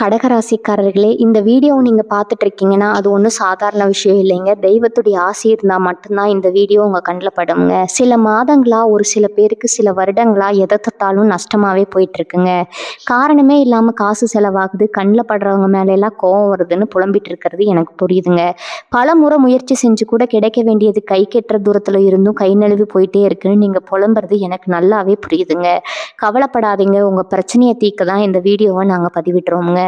கடகராசிக்காரர்களே, இந்த வீடியோவை நீங்க பார்த்துட்டு இருக்கீங்கன்னா, அது ஒண்ணும் சாதாரண விஷயம் இல்லைங்க. தெய்வத்துடைய ஆசி இருந்தா மட்டும்தான் இந்த வீடியோ உங்க கண்ல படுங்க. சில மாதங்களா, ஒரு சில பேருக்கு சில வருடங்களா எத தொட்டாலும் நஷ்டமாவே போயிட்டுருக்குங்க. காரணமே இல்லாம காசு செலவாகுது, கண்ல படுறவங்க மேலலாம் கோவம் வருதுன்னு புலம்பிட்டு இருக்கிறது எனக்கு புரியுதுங்க. பலமுறை முயற்சி செஞ்சு கூட கிடைக்க வேண்டியது கை கெட்டுற தூரத்துல இருந்தும் கை நழுவி போயிட்டே இருக்குன்னு நீங்க புலம்புறது எனக்கு நல்லாவே புரியுதுங்க. கவலைப்படாதீங்க, உங்க பிரச்சனைய தீர்க்க தான் இந்த வீடியோவை நாங்க பதிவிடுறோம்ங்க.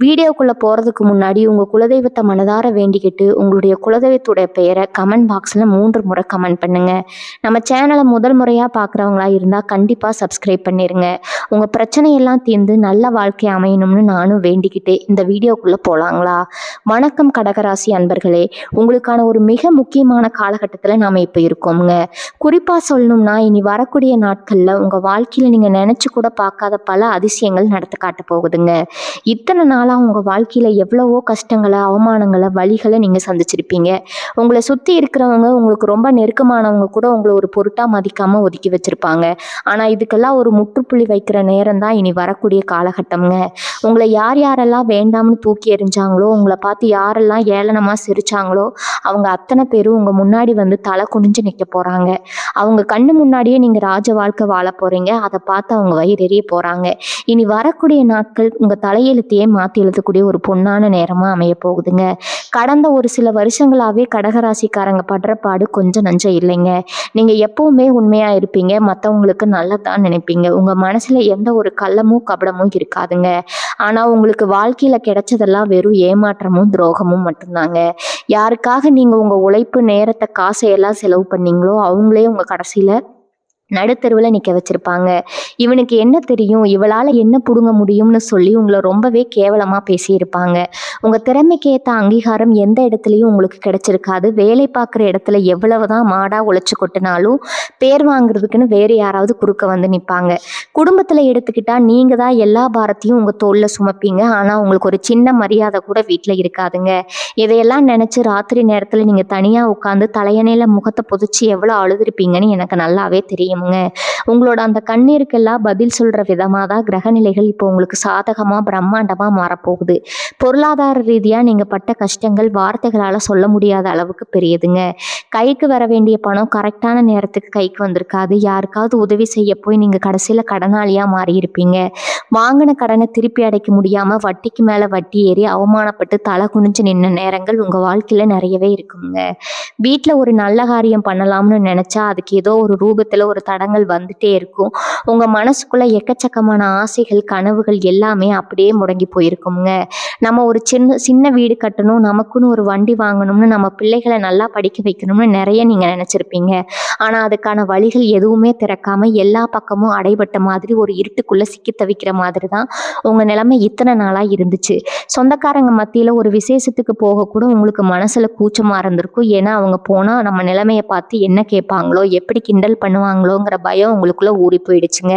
வீடியோக்குள்ள போறதுக்கு முன்னாடி உங்க குலதெய்வத்தை மனதார வேண்டிக்கிட்டு உங்களுடைய குலதெய்வத்துடைய பெயரை கமெண்ட் பாக்ஸ்ல 3 முறை கமெண்ட் பண்ணுங்க. நம்ம சேனலை முதல் முறையா பார்க்குறவங்களா இருந்தா கண்டிப்பா சப்ஸ்கிரைப் பண்ணிருங்க. உங்க பிரச்சனையெல்லாம் தீர்ந்து நல்ல வாழ்க்கை அமையணும்னு நானும் வேண்டிக்கிட்டு இந்த வீடியோக்குள்ள போலாங்களா? வணக்கம் கடகராசி அன்பர்களே, உங்களுக்கான ஒரு மிக முக்கியமான காலகட்டத்துல நாம இப்ப இருக்கோம்ங்க. குறிப்பா சொல்லணும்னா, இனி வரக்கூடிய நாட்கள்ல உங்க வாழ்க்கையில நீங்க நினைச்சு கூட பார்க்காத பல அதிசயங்கள் நடத்த காட்ட போகுதுங்க. இத்தனை நாளா உங்க வாழ்க்கையில எவ்வளவோ கஷ்டங்களை, அவமானங்களை, வலிகளை நீங்க சந்திச்சிருப்பீங்க. உங்களை சுத்தி இருக்கிறவங்க, உங்களுக்கு ரொம்ப நெருக்கமானவங்க கூட உங்களை ஒரு பொருட்டா மதிக்காம ஒதுக்கி வச்சிருப்பாங்க. ஆனா இதுக்கெல்லாம் ஒரு முற்றுப்புள்ளி வைக்கிற நேரம் தான் இனி வரக்கூடிய காலகட்டம்ங்க. உங்களை யார் யாரெல்லாம் வேண்டாம்னு தூக்கி எறிஞ்சாங்களோ, உங்களை பார்த்து யாரெல்லாம் ஏளனமா சிரிச்சாங்களோ, அவங்க அத்தனை பேரும் உங்க முன்னாடி வந்து தலை குனிஞ்சு நிற்க போறாங்க. அவங்க கண்ணு முன்னாடியே நீங்க ராஜ வாழ்க்கை வாழ போறீங்க. அதை பார்த்து அவங்க வயிறெறிய போறாங்க. இனி வரக்கூடிய நாட்கள் உங்க தலையெழுத்தையே மாத்தி எழுதக்கூடிய ஒரு பொன்னான நேரமா அமைய போகுதுங்க. கடந்த ஒரு சில வருஷங்களாவே கடகராசிக்காரங்க படுற பாடு கொஞ்சம் நஞ்சம் இல்லைங்க. நீங்க எப்பவுமே உண்மையா இருப்பீங்க, மற்றவங்களுக்கு நல்லதான் நினைப்பீங்க. உங்க மனசுல எந்த ஒரு கள்ளமும் கபடமும் இருக்காதுங்க. ஆனா உங்களுக்கு வாழ்க்கையில கிடைச்சதெல்லாம் வெறும் ஏமாற்றமும் துரோகமும் மட்டும்தாங்க. யாருக்காக நீங்க உங்க உழைப்பு, நேரத்தை, காசையெல்லாம் செலவு பண்ணீங்களோ அவங்களே உங்க கடைசியில நடுத்தெருவில் நிற்க வச்சிருப்பாங்க. இவனுக்கு என்ன தெரியும், இவளால் என்ன பிடுங்க முடியும்னு சொல்லி உங்களை ரொம்பவே கேவலமாக பேசியிருப்பாங்க. உங்கள் திறமைக்கு ஏற்ற அங்கீகாரம் எந்த இடத்துலையும் உங்களுக்கு கிடைச்சிருக்காது. வேலை பார்க்குற இடத்துல எவ்வளவு தான் மாடாக உழைச்சி கொட்டினாலும் பேர் வாங்குறதுக்குன்னு வேறு யாராவது குறுக்க வந்து நிற்பாங்க. குடும்பத்தில் எடுத்துக்கிட்டால் நீங்கள் தான் எல்லா பாரத்தையும் உங்கள் தோளில் சுமப்பீங்க. ஆனால் உங்களுக்கு ஒரு சின்ன மரியாதை கூட வீட்டில் இருக்காதுங்க. இதையெல்லாம் நினச்சி ராத்திரி நேரத்தில் நீங்கள் தனியாக உட்காந்து தலையணையில் முகத்தை புதைச்சி எவ்வளோ அழுதுருப்பீங்கன்னு எனக்கு நல்லாவே தெரியும். உங்களோட அந்த கண்ணீருக்கெல்லாம் பதில் சொல்ற விதமாக தான் கிரகநிலைகள் இப்போ உங்களுக்கு சாதகமா பிரம்மாண்டமா மாறப்போகுது. பொருளாதார ரீதியா நீங்க பட்ட கஷ்டங்கள் வார்த்தைகளால சொல்ல முடியாத அளவுக்கு பெரியதுங்க. கைக்கு வர வேண்டிய பணம் கரெக்டான நேரத்துக்கு கைக்கு வந்திருக்காது. யாருக்காவது உதவி செய்ய போய் நீங்க கடைசியில கடனாளியா மாறி இருப்பீங்க. வாங்கின கடனை திருப்பி அடைக்க முடியாம வட்டிக்கு மேல வட்டி ஏறி அவமானப்பட்டு தலை குனிஞ்சு நின்ன நேரங்கள் உங்க வாழ்க்கையில நிறையவே இருக்குங்க. வீட்டில் ஒரு நல்ல காரியம் பண்ணலாம்னு நினைச்சா அதுக்கு ஏதோ ஒரு ரூபத்துல ஒரு தடங்கள் வந்துட்டே இருக்கும். உங்க மனசுக்குள்ள எக்கச்சக்கமான ஆசைகள், கனவுகள் எல்லாமே அப்படியே முடங்கி போயிருக்குங்க. நம்ம ஒரு சின்ன வீடு கட்டணும், நமக்குன்னு ஒரு வண்டி வாங்கணும்னு, நம்ம பிள்ளைகளை நல்லா படிக்க வைக்கணும்னு நிறைய நீங்க நினைச்சிருப்பீங்க. ஆனா அதுக்கான வழிகள் எதுவுமே திறக்காம எல்லா பக்கமும் அடைபட்ட மாதிரி ஒரு இருட்டுக்குள்ள சிக்கி தவிக்கிற மாதிரி தான் உங்க நிலைமை இத்தனை நாளா இருந்துச்சு. சொந்தக்காரங்க மத்தியில ஒரு விசேஷத்துக்கு போக கூட உங்களுக்கு மனசுல கூச்சமா இருந்திருக்கும். ஏன்னா அவங்க போனா நம்ம நிலைமையை பார்த்து என்ன கேட்பாங்களோ, எப்படி கிண்டல் பண்ணுவாங்களோங்கிற பயம் உங்களுக்குள்ள ஊறி போயிடுச்சுங்க.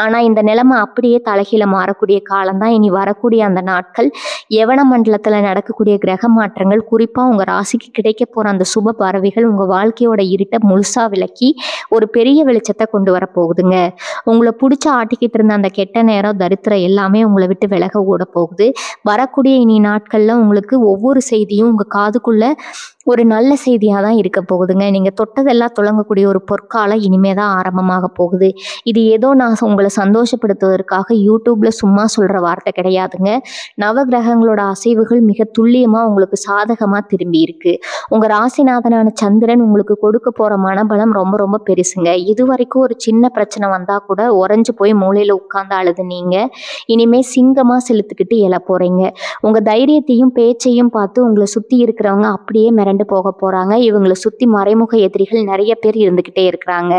ஆனா இந்த நிலைமை அப்படியே தலைகீழ மாறக்கூடிய காலம்தான் இனி வரக்கூடிய அந்த நாட்கள். யவன மண்டலத்துல நடக்கக்கூடிய கிரக மாற்றங்கள், குறிப்பா உங்க ராசிக்கு கிடைக்க போற அந்த சுப பறவைகள் உங்க வாழ்க்கையோட இருட்டை முழுசா விளக்கி ஒரு பெரிய வெளிச்சத்தை கொண்டு வர போகுதுங்க. உங்களை பிடிச்ச ஆட்டிக்கிட்டு இருந்த அந்த கெட்ட நேரம், தரித்திரம் எல்லாமே உங்களை விட்டு விலக ஓட போகுது. வரக்கூடிய இனி நாட்கள்ல உங்களுக்கு ஒவ்வொரு செய்தியும் உங்க காதுக்குள்ள ஒரு நல்ல செய்தியாக தான் இருக்க போகுதுங்க. நீங்கள் தொட்டதெல்லாம் தொடங்கக்கூடிய ஒரு பொற்காலம் இனிமே தான் ஆரம்பமாக போகுது. இது ஏதோ நான் உங்களை சந்தோஷப்படுத்துவதற்காக யூடியூப்ல சும்மா சொல்கிற வார்த்தை கிடையாதுங்க. நவகிரகங்களோட அசைவுகள் மிக துல்லியமாக உங்களுக்கு சாதகமாக திரும்பி இருக்கு. உங்கள் ராசிநாதனான சந்திரன் உங்களுக்கு கொடுக்க போகிற மனபலம் ரொம்ப ரொம்ப பெருசுங்க. இது வரைக்கும் ஒரு சின்ன பிரச்சனை வந்தால் கூட உறைஞ்சு போய் மூலையில் உட்கார்ந்து அழுது நீங்கள் இனிமேல் சிங்கமாக செலுத்துக்கிட்டு எழ போகிறீங்க. உங்கள் தைரியத்தையும் பேச்சையும் பார்த்து உங்களை சுற்றி இருக்கிறவங்க அப்படியே மிரண்டு போக போறாங்க. இவங்களை சுத்தி மறைமுக எதிரிகள் நிறைய பேர் இருந்துகிட்டே இருக்கிறாங்க.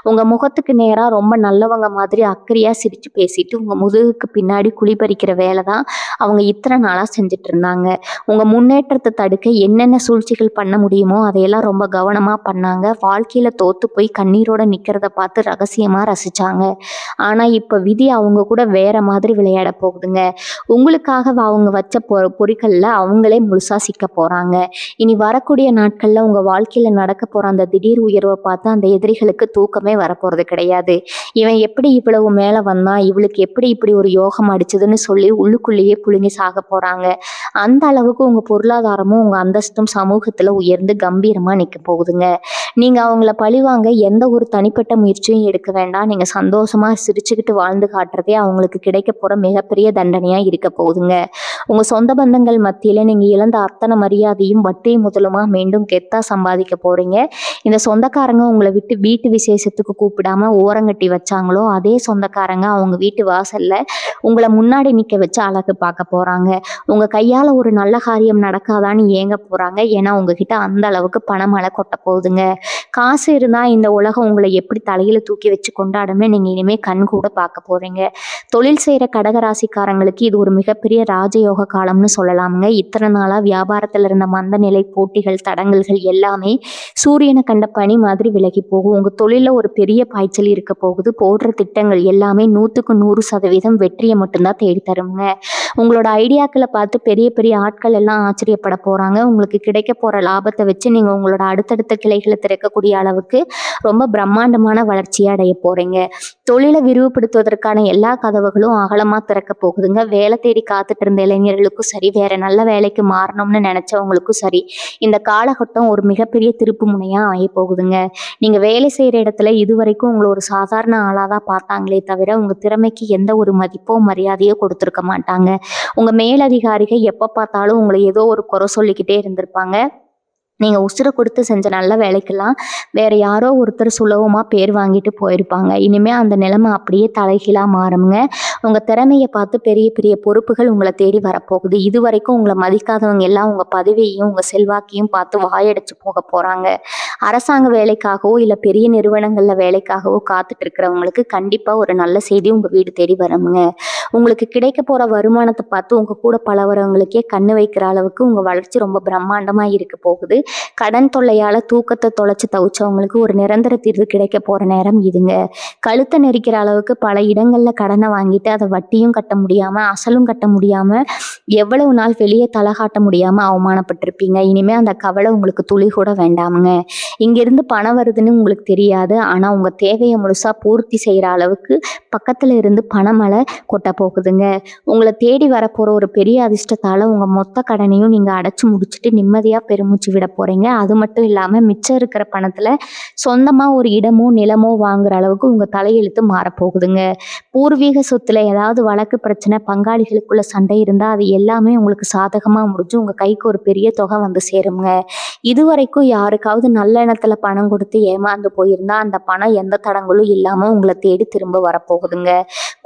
உங்க முகத்துக்கு நேரா ரொம்ப நல்லவங்க மாதிரி அக்கறையா சிரிச்சு பேசிட்டு உங்க முதுகுக்கு பின்னாடி குழிபறிக்கிற வேலை தான் அவங்க இத்தனை நாளா செஞ்சுட்டு இருந்தாங்க. உங்க முன்னேற்றத்தை தடுக்க என்னென்ன சூழ்ச்சிகள் பண்ண முடியுமோ அதையெல்லாம் ரொம்ப கவனமா பண்ணாங்க. வாழ்க்கையில தோத்து போய் கண்ணீரோட நிக்கிறத பார்த்து ரகசியமா ரசிச்சாங்க. ஆனா இப்ப விதி அவங்க கூட வேற மாதிரி விளையாட போகுதுங்க. உங்களுக்காக அவங்க வச்ச பொறிகள்ல அவங்களே முழுசா சிக்க போறாங்க. இனி வர வரக்கூடிய நாட்களில் உங்கள் வாழ்க்கையில் நடக்க போகிற அந்த திடீர் உயர்வை பார்த்து அந்த எதிரிகளுக்கு தூக்கமே வரப்போகிறது கிடையாது. இவன் எப்படி இவ்வளவு மேலே வந்தான், இவளுக்கு எப்படி இப்படி ஒரு யோகம் அடிச்சதுன்னு சொல்லி உள்ளுக்குள்ளேயே புழுங்கி சாக போகிறாங்க. அந்த அளவுக்கு உங்கள் பொருளாதாரமும் உங்கள் அந்தஸ்தும் சமூகத்தில் உயர்ந்து கம்பீரமாக நிற்க போகுதுங்க. நீங்கள் அவங்கள பழிவாங்க எந்த ஒரு தனிப்பட்ட முயற்சியும் எடுக்க வேண்டாம். நீங்கள் சந்தோஷமாக சிரிச்சுக்கிட்டு வாழ்ந்து காட்டுறதே அவங்களுக்கு கிடைக்க போகிற மிகப்பெரிய தண்டனையாக இருக்க போகுதுங்க. உங்கள் சொந்த பந்தங்கள் மத்தியில் நீங்கள் இழந்த அத்தனை மரியாதையும் வட்டி முதலுமா மீண்டும் கெத்தா சம்பாதிக்க போகிறீங்க. இந்த சொந்தக்காரங்க உங்களை விட்டு வீட்டு விசேஷத்துக்கு கூப்பிடாம ஓரங்கட்டி வச்சாங்களோ அதே சொந்தக்காரங்க அவங்க வீட்டு வாசல்ல உங்களை முன்னாடி நிற்க வச்சு அழகு பார்க்க போகிறாங்க. உங்கள் கையால் ஒரு நல்ல காரியம் நடக்காதான்னு ஏங்க போகிறாங்க. ஏன்னா உங்ககிட்ட அந்த அளவுக்கு பணமழை கொட்ட போகுதுங்க. காசு இருந்தால் இந்த உலகம் உங்களை எப்படி தலையில் தூக்கி வச்சு கொண்டாடும்னு நீங்கள் இனிமேல் கண் கூட பார்க்க போகிறீங்க. தொழில் செய்கிற கடகராசிக்காரங்களுக்கு இது ஒரு மிகப்பெரிய ராஜயோக காலம்னு சொல்லலாமுங்க. இத்தனை நாளாக வியாபாரத்தில் இருந்த மந்த நிலை, போட்டிகள், தடங்கல்கள் எல்லாமே சூரியனை கண்ட பனி மாதிரி விலகி போகும். உங்கள் தொழிலில் ஒரு பெரிய பாய்ச்சல் இருக்க போகுது. போடுற திட்டங்கள் எல்லாமே 100% வெற்றியை மட்டும்தான் தேடி தருங்க. உங்களோட ஐடியாக்களை பார்த்து பெரிய பெரிய ஆட்கள் எல்லாம் ஆச்சரியப்பட போகிறாங்க. உங்களுக்கு கிடைக்க போகிற லாபத்தை வச்சு நீங்கள் உங்களோட அடுத்தடுத்த கிளைகளை திறக்கக்கூடிய அளவுக்கு ரொம்ப பிரம்மாண்டமான வளர்ச்சியை அடைய போகிறீங்க. தொழிலை விரிவுபடுத்துவதற்கான எல்லா கதவுகளும் அகலமாக திறக்க போகுதுங்க. வேலை தேடி காத்துட்டு இருந்த இளைஞர்களுக்கும் சரி, வேற நல்ல வேலைக்கு மாறணும்னு நினச்சவங்களுக்கும் சரி, இந்த காலகட்டம் ஒரு மிகப்பெரிய திருப்பு முனையாக அமைய போகுதுங்க. நீங்கள் வேலை செய்கிற இடத்துல இதுவரைக்கும் உங்களை ஒரு சாதாரண ஆளாக தான் பார்த்தாங்களே தவிர உங்கள் திறமைக்கு எந்த ஒரு மதிப்போ மரியாதையோ கொடுத்துருக்க மாட்டாங்க. உங்கள் மேலதிகாரிகள் எப்போ பார்த்தாலும் உங்களை ஏதோ ஒரு குறை சொல்லிக்கிட்டே இருந்திருப்பாங்க. நீங்கள் உசுரை கொடுத்து செஞ்ச நல்ல வேலைக்கெல்லாம் வேற யாரோ ஒருத்தர் சுலபமாக பேர் வாங்கிட்டு போயிருப்பாங்க. இனிமேல் அந்த நிலைமை அப்படியே தலைகீழாக மாறுங்க. உங்கள் திறமையை பார்த்து பெரிய பெரிய பொறுப்புகள் உங்களை தேடி வரப்போகுது. இது வரைக்கும் உங்களை மதிக்காதவங்க எல்லாம் உங்கள் பதவியையும் உங்கள் செல்வாக்கையும் பார்த்து வாயடைச்சு போக போகிறாங்க. அரசாங்க வேலைக்காகவோ இல்லை பெரிய நிறுவனங்களில் வேலைக்காகவோ காத்துட்டு இருக்கிறவங்களுக்கு கண்டிப்பாக ஒரு நல்ல செய்தி உங்கள் வீடு தேடி வருங்க. உங்களுக்கு கிடைக்க போகிற வருமானத்தை பார்த்து உங்கள் கூட பழகிறவங்களுக்கே கண்ணு வைக்கிற அளவுக்கு உங்கள் வளர்ச்சி ரொம்ப பிரம்மாண்டமாக இருக்க போகுது. கடன் தொல்லையால் தூக்கத்தை தொலைச்சி தவிச்சவங்களுக்கு ஒரு நிரந்தர தீர்வு கிடைக்க போகிற நேரம் இதுங்க. கழுத்தை நெரிக்கிற அளவுக்கு பல இடங்களில் கடனை வாங்கிட்டு அதை வட்டியும் கட்ட முடியாமல் அசலும் கட்ட முடியாமல் எவ்வளவு நாள் வெளியே தலை காட்ட முடியாமல் அவமானப்பட்டிருப்பீங்க. இனிமேல் அந்த கவலை உங்களுக்கு துளி கூட வேண்டாமுங்க. இங்கேருந்து பணம் வருதுன்னு உங்களுக்கு தெரியாது. ஆனால் உங்கள் தேவையை முழுசாக பூர்த்தி செய்கிற அளவுக்கு பக்கத்தில் இருந்து பணமழை கொட்ட போகுதுங்க. உங்களை தேடி வரப்போகிற ஒரு பெரிய அதிர்ஷ்டத்தால் உங்கள் மொத்த கடனையும் நீங்கள் அடைச்சி முடிச்சுட்டு நிம்மதியாக பெருமூச்சு விட போகிறீங்க. அது மட்டும் இல்லாமல் மிச்சம் இருக்கிற பணத்தில் சொந்தமாக ஒரு இடமோ நிலமோ வாங்குற அளவுக்கு உங்கள் தலையெழுத்து மாறப்போகுதுங்க. பூர்வீக சொத்துல ஏதாவது வழக்கு பிரச்சனை, பங்காளிகளுக்குள்ள சண்டை இருந்தால் அது எல்லாமே உங்களுக்கு சாதகமாக முடிஞ்சு உங்கள் கைக்கு ஒரு பெரிய தொகை வந்து சேருங்க. இதுவரைக்கும் யாருக்காவது நல்ல எண்ணத்தில் பணம் கொடுத்து ஏமாந்து போயிருந்தா அந்த பணம் எந்த தடங்களும் இல்லாமல் உங்களை தேடி திரும்ப வரப்போகுதுங்க.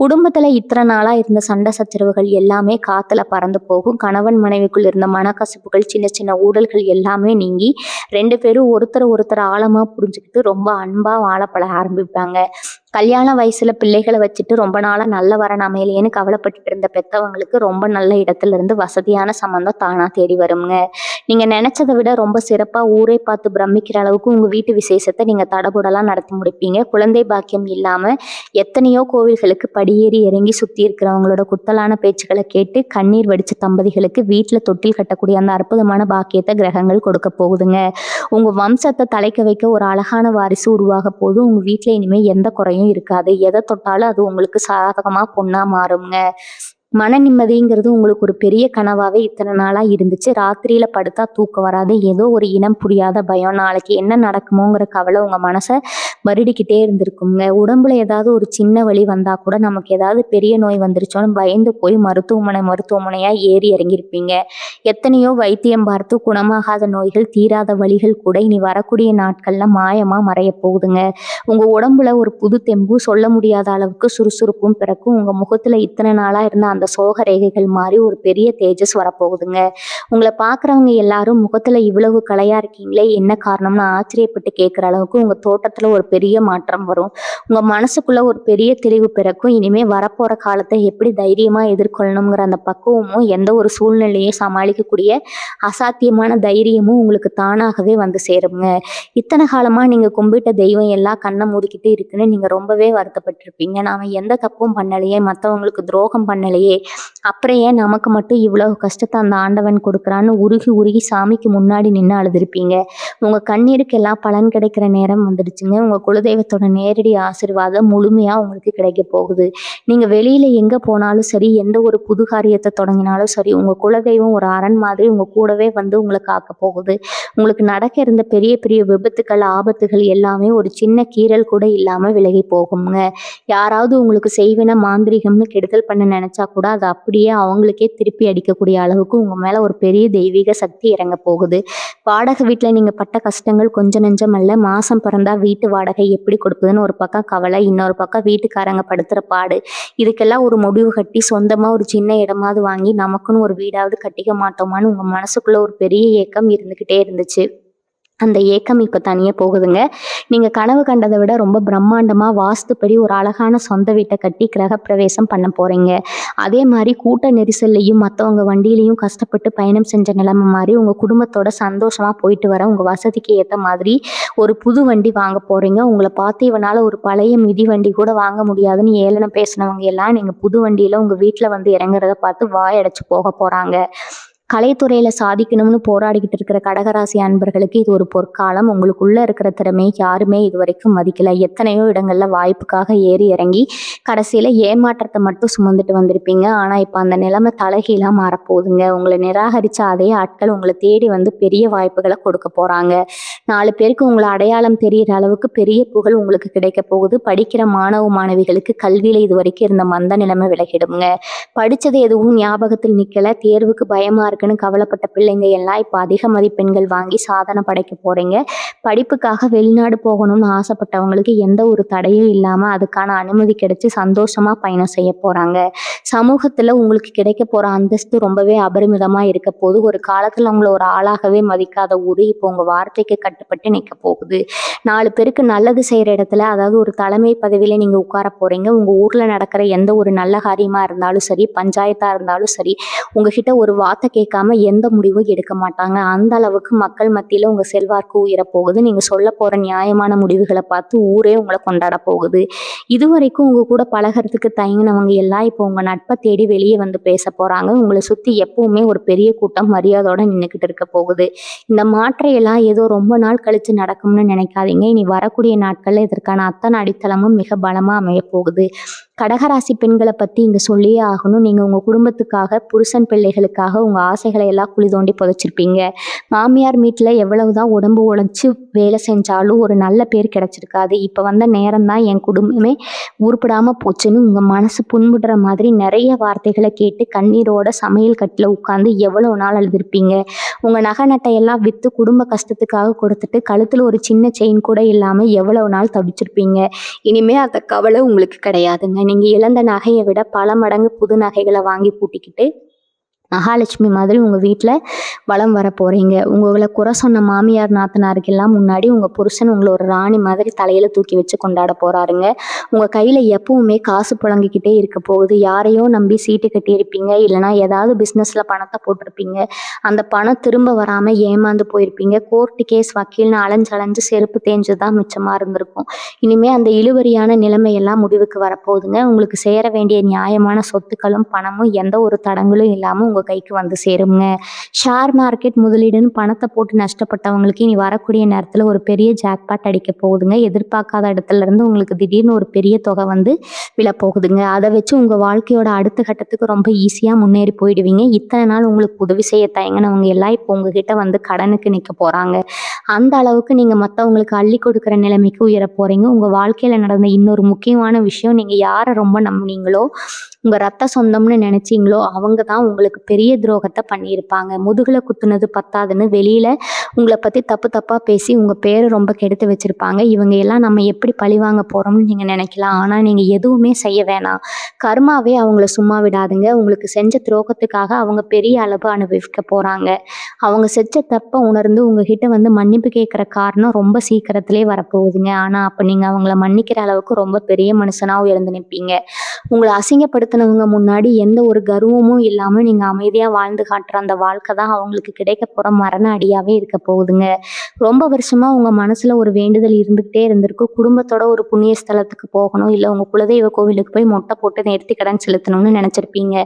குடும்பத்தில் இத்தனை நாளாக இருந்த சண்டை சச்சரவுகள் எல்லாமே காற்றுல பறந்து போகும். கணவன் மனைவிக்குள் இருந்த மனக்கசப்புகள், சின்ன சின்ன ஊழல்கள் எல்லாமே நீங்கி 2 பேரும் ஒருத்தர் ஆழமாக புரிஞ்சுக்கிட்டு ரொம்ப அன்பாக வாழ பழக ஆரம்பிப்பாங்க. கல்யாண வயசுல பிள்ளைகளை வச்சுட்டு ரொம்ப நாளாக நல்ல வரன் அமையலையேன்னு கவலைப்பட்டுட்டு இருந்த பெற்றவங்களுக்கு ரொம்ப நல்ல இடத்துல இருந்து வசதியான சம்பந்தம் தானாக தேடி வருங்க. நீங்கள் நினச்சதை விட ரொம்ப சிறப்பாக ஊரே பார்த்து பிரமிக்கிற அளவுக்கு உங்கள் வீட்டு விசேஷத்தை நீங்கள் தடபுடலாம் நடத்தி முடிப்பீங்க. குழந்தை பாக்கியம் இல்லாமல் எத்தனையோ கோவில்களுக்கு படியேறி இறங்கி சுற்றி இருக்கிறவங்களோட குத்தலான பேச்சுக்களை கேட்டு கண்ணீர் வடித்த தம்பதிகளுக்கு வீட்டில் தொட்டில் கட்டக்கூடிய அந்த அற்புதமான பாக்கியத்தை கிரகங்கள் கொடுக்க போகுதுங்க. உங்கள் வம்சத்தை தலைக்க வைக்க ஒரு அழகான வாரிசு உருவாக போது. உங்கள் வீட்டில் இனிமேல் எந்த குறையும் இருக்காது. எதை தொட்டாலும் அது உங்களுக்கு சாதகமா பொண்ணா மாறுங்க. மன நிம்மதிங்கிறது உங்களுக்கு ஒரு பெரிய கனவாவே இத்தனை நாளா இருந்துச்சு. ராத்திரியில படுத்தா தூக்கம் வராது. ஏதோ ஒரு இனம் புரியாத பயம், நாளைக்கு என்ன நடக்குமோங்கிற கவலை உங்க மனசை வருடிக்கிட்டே இருந்திருக்குங்க. உடம்புல ஏதாவது ஒரு சின்ன வலி வந்தா கூட நமக்கு ஏதாவது பெரிய நோய் வந்துருச்சோன்னு பயந்து போய் மருத்துவமனையா ஏறி இறங்கியிருப்பீங்க. எத்தனையோ வைத்தியம் பார்த்து குணமாகாத நோய்கள், தீராத வலிகள் கூட இனி வரக்கூடிய நாட்கள்ல மாயமா மறைய போகுதுங்க. உங்க உடம்புல ஒரு புது தெம்பு, சொல்ல முடியாத அளவுக்கு சுறுசுறுப்பும் பிறக்கும். உங்க முகத்துல இத்தனை நாளா இருந்த அந்த சோக ரேகைகள் மாறி ஒரு பெரிய தேஜஸ் வரப்போகுதுங்க. உங்களை பார்க்குறவங்க எல்லாரும் முகத்துல இவ்வளவு கலையா இருக்கீங்களே என்ன காரணம்னு ஆச்சரியப்பட்டு கேட்குற அளவுக்கு உங்க தோட்டத்துல ஒரு பெரிய மாற்றம் வரும். உங்க மனசுக்குள்ள ஒரு பெரிய தெளிவு பிறக்கும். இனிமே வரப்போற காலத்தை எப்படி தைரியமா எதிர்கொள்ளணுங்கிற அந்த பக்குவமும் எந்த ஒரு சூழ்நிலையும் சமாளிக்கக்கூடிய அசாத்தியமான தைரியமும் உங்களுக்கு தானாகவே வந்து சேருங்க. இத்தனை காலமா நீங்க கும்பிட்ட தெய்வம் எல்லாம் கண்ணை மூடிக்கிட்டு இருக்குன்னு நீங்க ரொம்பவே வருத்தப்பட்டிருப்பீங்க. நாம எந்த தப்பும் பண்ணலையே, மற்றவங்களுக்கு துரோகம் பண்ணலையே, இல்லையே, அப்புறம் ஏன் நமக்கு மட்டும் இவ்வளவு கஷ்டத்தை அந்த ஆண்டவன் கொடுக்குறான்னு உருகி உருகி சாமிக்கு முன்னாடி நின்று அழுதுருப்பீங்க. உங்க கண்ணீருக்கெல்லாம் பலன் கிடைக்கிற நேரம் வந்துடுச்சுங்க. உங்க குலதெய்வத்தோட நேரடி ஆசீர்வாதம் முழுமையா உங்களுக்கு கிடைக்க போகுது. நீங்க வெளியில எங்க போனாலும் சரி, எந்த ஒரு புது காரியத்தை தொடங்கினாலும் சரி, உங்க குலதெய்வம் ஒரு அரண் மாதிரி உங்க கூடவே வந்து உங்களை காக்க போகுது. உங்களுக்கு நடக்க இருந்த பெரிய பெரிய விபத்துக்கள், ஆபத்துகள் எல்லாமே ஒரு சின்ன கீறல் கூட இல்லாம விலகி போகுங்க. யாராவது உங்களுக்கு செய்வின மாந்திரீகம்னு கெடுதல் பண்ண நினைச்சா கூட அது அப்படியே அவங்களுக்கே திருப்பி அடிக்கக்கூடிய அளவுக்கு உங்க மேல ஒரு பெரிய தெய்வீக சக்தி இறங்க போகுது. வாடகை வீட்டுல நீங்க பட்ட கஷ்டங்கள் கொஞ்சம் நெஞ்சம் அல்ல. மாசம் பிறந்தா வீட்டு வாடகை எப்படி கொடுக்குதுன்னு ஒரு பக்கம் கவலை, இன்னொரு பக்கம் வீட்டுக்காரங்க படுத்துற பாடு. இதுக்கெல்லாம் ஒரு முடிவு கட்டி சொந்தமா ஒரு சின்ன இடமாவது வாங்கி நமக்குன்னு ஒரு வீடாவது கட்டிக்க மாட்டோமான்னு உங்க மனசுக்குள்ள ஒரு பெரிய ஏக்கம் இருந்துகிட்டே இருந்துச்சு. அந்த ஏக்கம் இப்ப தனியே போகுதுங்க. நீங்க கனவு கண்டதை விட ரொம்ப பிரம்மாண்டமா வாஸ்துப்படி ஒரு அழகான சொந்த வீட்டை கட்டி கிரகப்பிரவேசம் பண்ண போறீங்க. அதே மாதிரி கூட்ட நெரிசல்லையும் மற்றவங்க வண்டியிலையும் கஷ்டப்பட்டு பயணம் செஞ்ச நிலைமை மாதிரி உங்க குடும்பத்தோட சந்தோஷமா போயிட்டு வர உங்க வசதிக்கு ஏற்ற மாதிரி ஒரு புது வண்டி வாங்க போறீங்க. உங்களை பார்த்து இவனால ஒரு பழைய மிதி வண்டி கூட வாங்க முடியாதுன்னு ஏளனம் பேசினவங்க எல்லாம் நீங்க புது வண்டியில உங்க வீட்டுல வந்து இறங்குறத பார்த்து வாயடைச்சு போக போறாங்க. கலைத்துறையில சாதிக்கணும்னு போராடிக்கிட்டு இருக்கிற கடகராசி அன்பர்களுக்கு இது ஒரு பொற்காலம். உங்களுக்குள்ள இருக்கிற திறமையை யாருமே இது வரைக்கும் மதிக்கல. எத்தனையோ இடங்கள்ல வாய்ப்புக்காக ஏறி இறங்கி கடைசியில ஏமாற்றத்தை மட்டும் சுமந்துட்டு வந்திருப்பீங்க. ஆனா இப்ப அந்த நிலைமை தலைகீழா மாறப்போகுதுங்க. உங்களை நிராகரிச்ச அதே ஆட்கள் உங்களை தேடி வந்து பெரிய வாய்ப்புகளை கொடுக்க போறாங்க. 4 பேருக்கு உங்களை அடையாளம் தெரிகிற அளவுக்கு பெரிய புகழ் உங்களுக்கு கிடைக்க போகுது. படிக்கிற மாணவ மாணவிகளுக்கு கல்வியில இது வரைக்கும் இருந்த மந்த நிலைமை விலகிடுங்க. படிச்சது எதுவும் ஞாபகத்தில் நிக்கல, தேர்வுக்கு பயமா இருக்குன்னு கவலைப்பட்ட பிள்ளைங்க எல்லாம் இப்போ அதிக மதிப்பெண்கள் வாங்கி சாதனை படைக்க போறீங்க. படிப்புக்காக வெளிநாடு போகணும்னு ஆசைப்பட்டவங்களுக்கு எந்த ஒரு தடையும் இல்லாம அதுக்கான அனுமதி கிடைச்சு சந்தோஷமா பயணம் செய்ய போறாங்க. சமூகத்துல உங்களுக்கு கிடைக்க போற அந்தஸ்து ரொம்பவே அபரிமிதமா இருக்க போது. ஒரு காலத்துல உங்களை ஒரு ஆளாகவே மதிக்காத ஊரு இப்போ உங்க வார்த்தைக்கு கட்டுப்பட்டு நிற்க போகுது. 4 பேருக்கு நல்லது செய்யற இடத்துல, அதாவது ஒரு தலைமை பதவியில நீங்க உட்கார போறீங்க. உங்க ஊர்ல நடக்கிற எந்த ஒரு நல்ல காரியமா இருந்தாலும் சரி, பஞ்சாயத்தா இருந்தாலும் சரி, உங்ககிட்ட ஒரு வார்த்தை கேட்காம எந்த முடிவும் எடுக்க மாட்டாங்க. அந்த அளவுக்கு மக்கள் மத்தியில உங்க செல்வாக்கு உயர போகுது. நீங்க சொல்ல போற நியாயமான முடிவுகளை பார்த்து ஊரே உங்களை கொண்டாட போகுது. இதுவரைக்கும் உங்க கூட பழகிறதுக்கு தயங்கினவங்க எல்லாம் இப்போ உங்க நட்பை தேடி வெளியே வந்து பேச போறாங்க. உங்களை சுத்தி எப்பவுமே ஒரு பெரிய கூட்டம் மரியாதையோட நின்றுக்கிட்டு இருக்க போகுது. இந்த மாற்றம் எல்லாம் ஏதோ ரொம்ப நாள் கழிச்சு நடக்கும்னு நினைக்காதீங்க. இனி வரக்கூடிய நாட்கள்ல இதற்கான அத்தனை அடித்தளமும் மிக பலமா அமைய போகுது. கடகராசி பெண்களை பத்தி இங்க சொல்லியே ஆகணும். நீங்க உங்க குடும்பத்துக்காக, புருஷன் பிள்ளைகளுக்காக உங்க ஆசைகளை எல்லாம் குழி தோண்டி புதைச்சிருப்பீங்க. மாமியார் வீட்டுல எவ்வளவுதான் உடம்பு உழைச்சு வேலை செஞ்சாலும் ஒரு நல்ல பேர் கிடைச்சிருக்காது. இப்ப வந்த நேரம் தான் என் குடும்பமே உருப்படாம போச்சுன்னு உங்க மனசு புண்படுற மாதிரி நிறைய வார்த்தைகளை கேட்டு கண்ணீரோட சமையல் கட்டில உட்கார்ந்து எவ்வளவு நாள் அழுதுருப்பீங்க. உங்க நகை நட்டையெல்லாம் வித்து குடும்ப கஷ்டத்துக்காக கொடுத்துட்டு கழுத்துல ஒரு சின்ன செயின் கூட இல்லாம எவ்வளவு நாள் தவிச்சிருப்பீங்க. இனிமே அந்த கவலை உங்களுக்கு கிடையாதுங்க. நீங்க இழந்த நகையை விட பல மடங்கு புது நகைகளை வாங்கி பூட்டிக்கிட்டு மகாலட்சுமி மாதிரி உங்க வீட்டுல வலம் வர போறீங்க. உங்களை குறை சொன்ன மாமியார் நாத்தனாருக்கெல்லாம் முன்னாடி உங்க புருஷன் உங்களை ஒரு ராணி மாதிரி தலையில தூக்கி வச்சு கொண்டாட போறாருங்க. உங்க கையில எப்பவுமே காசு புழங்கிக்கிட்டே இருக்க போகுது. யாரையோ நம்பி சீட்டு கட்டி இருப்பீங்க, இல்லைன்னா ஏதாவது பிசினஸ்ல பணத்தை போட்டிருப்பீங்க. அந்த பணம் திரும்ப வராம ஏமாந்து போயிருப்பீங்க. கோர்ட்டு கேஸ் வக்கீல்னு அலைஞ்சு செருப்பு தேஞ்சுதான் மிச்சமா இருந்திருக்கும். இனிமே அந்த இழுவரியான நிலைமையெல்லாம் முடிவுக்கு வரப்போகுதுங்க. உங்களுக்கு சேர வேண்டிய நியாயமான சொத்துக்களும் பணமும் எந்த ஒரு தடங்களும் இல்லாம உங்க கைக்கு வந்து சேருங்க. ஷேர் மார்க்கெட் முதலீடுன்னு பணத்தை போட்டு நஷ்டப்பட்டவங்களுக்கு இனி வரக்கூடிய நேரத்துல ஒரு பெரிய ஜாக்பாட் அடிக்க போகுதுங்க. எதிர்பார்க்காத இடத்துல இருந்து உங்களுக்கு திடீர்னு ஒரு பெரிய தொகை வந்து விழப்போகுதுங்க. அதை வச்சு உங்க வாழ்க்கையோட அடுத்த கட்டத்துக்கு ரொம்ப ஈஸியா முன்னேறி போயிடுவீங்க. இத்தனை நாள் உங்களுக்கு உதவி செய்ய தயங்கினவங்க எல்லாம் இப்போ உங்ககிட்ட வந்து கடனுக்கு நிற்க போறாங்க. அந்த அளவுக்கு நீங்க மற்றவங்களுக்கு அள்ளி கொடுக்குற நிலைமைக்கு உயர போறீங்க. உங்க வாழ்க்கையில நடந்த இன்னொரு முக்கியமான விஷயம், நீங்க யாரை ரொம்ப நம்புனீங்களோ, உங்க ரத்த சொந்தம்னு நினைச்சீங்களோ அவங்க தான் உங்களுக்கு பெரிய துரோகத்தை பண்ணியிருப்பாங்க. முதுகுல குத்துனது பத்தாதுன்னு வெளியில உங்களை பத்தி தப்பு தப்பா பேசி உங்க பேரை ரொம்ப கெடுத்து வச்சிருப்பாங்க. இவங்க எல்லாம் நம்ம எப்படி பழிவாங்க போறோம்னு நீங்க நினைக்கலாம். ஆனா நீங்க எதுவுமே செய்ய வேணாம். கர்மாவே அவங்கள சும்மா விடாதுங்க. உங்களுக்கு செஞ்ச துரோகத்துக்காக அவங்க பெரிய அளவு அனுபவிக்க போறாங்க. அவங்க செஞ்ச தப்பை உணர்ந்து உங்ககிட்ட வந்து மன்னிப்பு கேட்கிற காரணம் ரொம்ப சீக்கிரத்திலே வரப்போகுதுங்க. ஆனா அப்ப நீங்க அவங்கள மன்னிக்கிற அளவுக்கு ரொம்ப பெரிய மனுஷனா உயர்ந்து நிற்பீங்க. உங்களை அசிங்கப்படுத்த செலுத்தினவங்க முன்னாடி எந்த ஒரு கர்வமும் இல்லாம நீங்க அமைதியா வாழ்ந்து காட்டுற அந்த வாழ்க்கை தான் அவங்களுக்கு கிடைக்க போற மரண அடியாவே இருக்க போகுதுங்க. ரொம்ப வருஷமா உங்க மனசுல ஒரு வேண்டுதல் இருந்துகிட்டே இருந்திருக்கும். குடும்பத்தோட ஒரு புண்ணிய ஸ்தலத்துக்கு போகணும், இல்ல உங்க குலதெய்வ கோவிலுக்கு போய் மொட்டை போட்டு நேர்த்தி கடன் செலுத்தணும்னு நினைச்சிருப்பீங்க.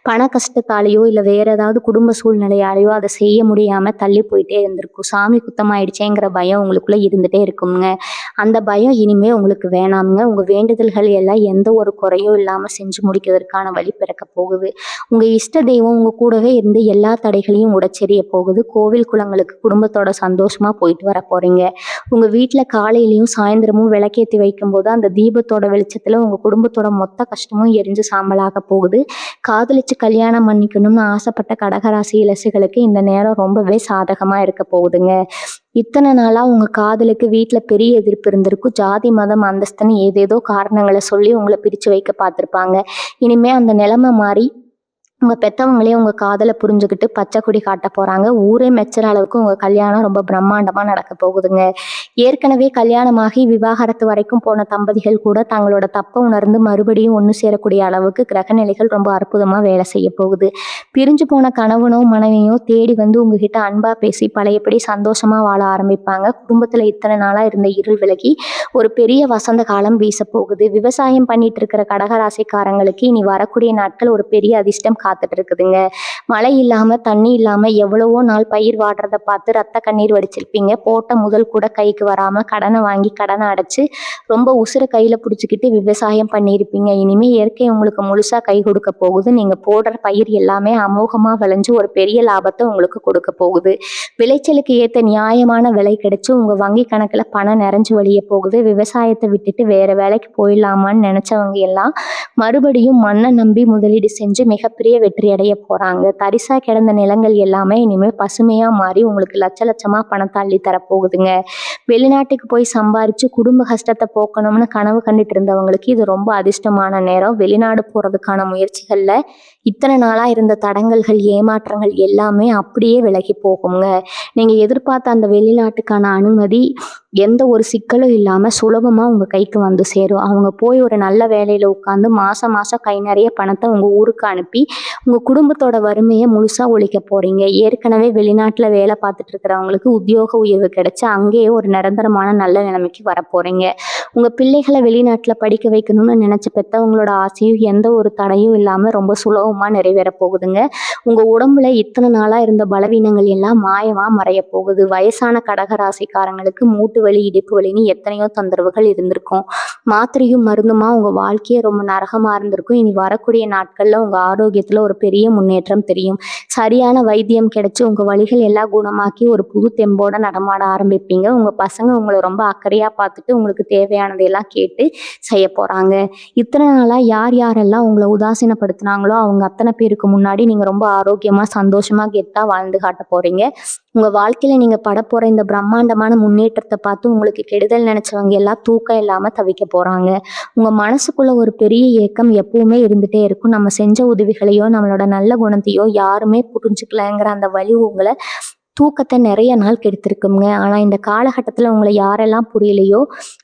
பண கஷ்டத்தாலேயோ இல்ல வேற ஏதாவது குடும்ப சூழ்நிலையாலேயோ அதை செய்ய முடியாம தள்ளி போயிட்டே இருந்திருக்கும். சாமி குத்தமாயிடுச்சேங்கிற பயம் உங்களுக்குள்ள இருந்துட்டே இருக்குங்க. அந்த பயம் இனிமே உங்களுக்கு வேணாமுங்க. உங்க வேண்டுதல்கள் எல்லாம் எந்த ஒரு குறையும் இல்லாம செஞ்சு முடிக்கிறதுக்கான வழி பிறக்க போகுது. உங்க இஷ்ட தெய்வம் உங்க கூடவே இருந்து எல்லா தடைகளையும் உடைச்செறிய போகுது. கோவில் குளங்களுக்கு குடும்பத்தோட சந்தோஷமா போயிட்டு வர போறீங்க. உங்க வீட்டுல காலையிலயும் சாயந்தரமும் விளக்கேத்தி வைக்கும்போது அந்த தீபத்தோட வெளிச்சத்துல உங்க குடும்பத்தோட மொத்த கஷ்டமும் எரிஞ்சு சாம்பலாக போகுது. காதலிச்சு கல்யாணம் பண்ணிக்கணும்னு ஆசைப்பட்ட கடகராசி இளசுகளுக்கு இந்த நேரம் ரொம்பவே சாதகமா இருக்க போகுதுங்க. இத்தனை நாளா உங்க காதலுக்கு வீட்டுல பெரிய எதிர்ப்பு இருந்திருக்கும். ஜாதி மதம் அந்தஸ்துன்னு ஏதேதோ காரணங்களை சொல்லி உங்களை பிரிச்சு வைக்க பார்த்திருப்பாங்க. இனிமே அந்த நிலைமை மாறி உங்க பெத்தவங்களே உங்க காதலை புரிஞ்சுக்கிட்டு பச்சை கொடி காட்ட போறாங்க. ஊரே மெச்சுற அளவுக்கு உங்க கல்யாணம் ரொம்ப பிரம்மாண்டமா நடக்க போகுதுங்க. ஏற்கனவே கல்யாணமாகி விவாகரத்து வரைக்கும் போன தம்பதிகள் கூட தங்களோட தப்பை உணர்ந்து மறுபடியும் ஒன்று சேரக்கூடிய அளவுக்கு கிரகநிலைகள் ரொம்ப அற்புதமா வேலை செய்ய போகுது. பிரிஞ்சு போன கணவனோ மனைவியோ தேடி வந்து உங்ககிட்ட அன்பா பேசி பழையபடி சந்தோஷமா வாழ ஆரம்பிப்பாங்க. குடும்பத்துல இத்தனை நாளா இருந்த இருள் விலகி ஒரு பெரிய வசந்த காலம் வீச போகுது. விவசாயம் பண்ணிட்டு இருக்கிற கடகராசிக்காரங்களுக்கு இனி வரக்கூடிய நாட்கள் ஒரு பெரிய அதிர்ஷ்டம் காத்துட்டு இருக்குதுங்க. மழை இல்லாம தண்ணி இல்லாம எவ்வளவோ நாள் பயிர் வாடுறத பார்த்து ரத்த கண்ணீர் வடிச்சிருப்பீங்க. போட்ட முதல் கூட கைக்கு வராம கடனை வாங்கி கடனை அடைச்சு ரொம்ப உசுர கையில பிடிச்சிக்கிட்டு விவசாயம் பண்ணியிருப்பீங்க. இனிமே இயற்கை உங்களுக்கு முழுசா கை கொடுக்க போகுது. நீங்க போடுற பயிர் எல்லாமே அமோகமா விளைஞ்சு ஒரு பெரிய லாபத்தை உங்களுக்கு கொடுக்க போகுது. விளைச்சலுக்கு ஏத்த நியாயமான விலை கிடைச்சு உங்க வங்கி கணக்குல பணம் நிறைஞ்சு வழிய போகுது. விவசாயத்தை விட்டுட்டு வேற வேலைக்கு போயிடலாமான்னு நினைச்சவங்க எல்லாம் மறுபடியும் மண்ணை நம்பி முதலீடு செஞ்சு மிகப்பெரிய வெற்றி அடைய போறாங்க. தரிசா கிடந்த நிலங்கள் எல்லாமே இனிமேல் பசுமையா மாறி உங்களுக்கு லட்ச லட்சமா பணத்தை அள்ளி தரப்போகுதுங்க. வெளிநாட்டுக்கு போய் சம்பாரிச்சு குடும்ப கஷ்டத்தை போக்கணும்னு கனவு கண்டுட்டு இருந்தவங்களுக்கு இது ரொம்ப அதிர்ஷ்டமான நேரம். வெளிநாடு போறதுக்கான முயற்சிகள்ல இத்தனை நாளா இருந்த தடங்கல்கள் ஏமாற்றங்கள் எல்லாமே அப்படியே விலகி போகுங்க. நீங்க எதிர்பார்த்த அந்த வெளிநாட்டுக்கான அனுமதி எந்த ஒரு சிக்கலும் இல்லாம சுலபமா உங்க கைக்கு வந்து சேரும். அவங்க போய் ஒரு நல்ல வேலையில உட்காந்து மாசம் மாசம் கை நிறைய பணத்தை உங்க ஊருக்கு அனுப்பி உங்க குடும்பத்தோட வறுமையை முழுசா ஒழிக்க போறீங்க. ஏற்கனவே வெளிநாட்டுல வேலை பார்த்துட்டு இருக்கிறவங்களுக்கு உத்தியோக உயர்வு கிடைச்சு அங்கேயே ஒரு நிரந்தரமான நல்ல நிலைமைக்கு வர போறீங்க. உங்க பிள்ளைகளை வெளிநாட்டுல படிக்க வைக்கணும்னு நினைச்ச பெத்தவங்களோட ஆசையும் எந்த ஒரு தடையும் இல்லாம ரொம்ப சுலபமா நிறைவேற போகுதுங்க. உங்க உடம்புல இத்தனை நாளா இருந்த பலவீனங்கள் எல்லாம் மாயமா மறைய போகுது. வயசான கடகராசிக்காரங்களுக்கு மூட்டு வலி இடுப்பு வலின்னு எத்தனையோ தொந்தரவுகள் இருந்திருக்கும். மாத்திரையும் மருந்துமா உங்க வாழ்க்கையே ரொம்ப நரகமா இருந்திருக்கும். இனி வரக்கூடிய நாட்கள்ல உங்க ஆரோக்கியத்துல ஒரு பெரிய முன்னேற்றம் தெரியும். சரியான வைத்தியம் கிடைச்சு உங்க வலிகள் எல்லாம் குணமாக்கி ஒரு புது தெம்போட நடமாட ஆரம்பிப்பீங்க. உங்க பசங்க உங்களை ரொம்ப அக்கறையா பார்த்துட்டு உங்களுக்கு தேவையானதையெல்லாம் கேட்டு செய்ய போறாங்க. இத்தனை நாளா யார் யாரெல்லாம் உங்களை உதாசீனப்படுத்தினாங்களோ அவங்க அத்தனை பேருக்கு முன்னாடி நீங்க ரொம்ப ஆரோக்கியமா சந்தோஷமா கெத்தா வாழ்ந்து காட்ட போறீங்க. உங்க வாழ்க்கையில நீங்க படப்போற இந்த பிரம்மாண்டமான முன்னேற்றத்தை பார்த்து உங்களுக்கு கெடுதல் நினைச்சவங்க எல்லாம் தூக்கம் இல்லாம தவிக்க போறாங்க. உங்க மனசுக்குள்ள ஒரு பெரிய ஏக்கம் எப்பவுமே இருந்துட்டே இருக்கும். நம்ம செஞ்ச உதவிகளையோ நம்மளோட நல்ல குணத்தையோ யாருமே புரிஞ்சுக்கலங்கிற அந்த வலி உங்களை தூக்கத்தை நிறைய நாள் கெடுத்திருக்குங்க. ஆனா இந்த காலகட்டத்துல உங்களை யாரெல்லாம் புரியலையோ